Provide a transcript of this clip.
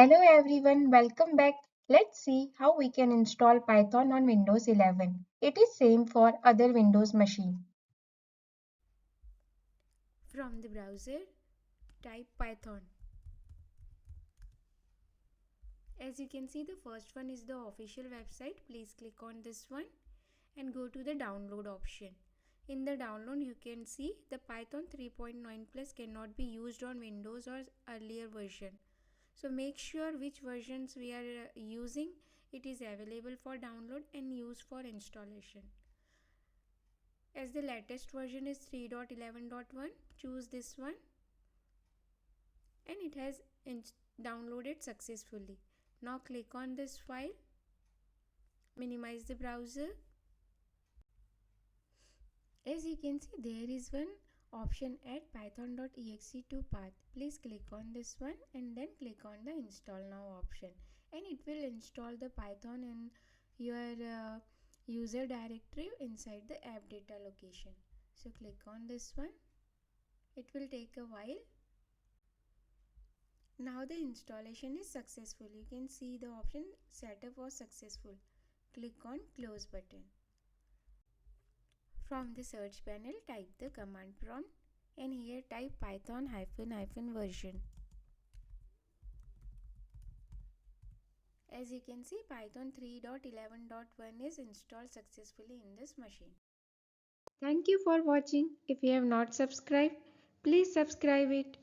Hello everyone, welcome back. Let's see how we can install Python on Windows 11. It is same for other Windows machine. From the browser, type Python. As you can see, the first one is the official website. Please click on this one and go to the download option. In the download, you can see the Python 3.9 plus cannot be used on Windows or earlier version. So make sure which versions we are using. It is available for download and use for installation. As the latest version is 3.11.1, choose this one and it has downloaded successfully. Now click on this file, minimize the browser. As you can see, there is one option add python.exe to path. Please click on this one and then click on the install now option, and it will install the Python in your user directory inside the app data location. So click on this one. It will take a while. Now the installation is successful. You can see the option setup was successful. Click on close button. From the search panel, type the command prompt and here type python hyphen version. As you can see, Python 3.11.1 is installed successfully in this machine. Thank you for watching. If you have not subscribed, please subscribe it.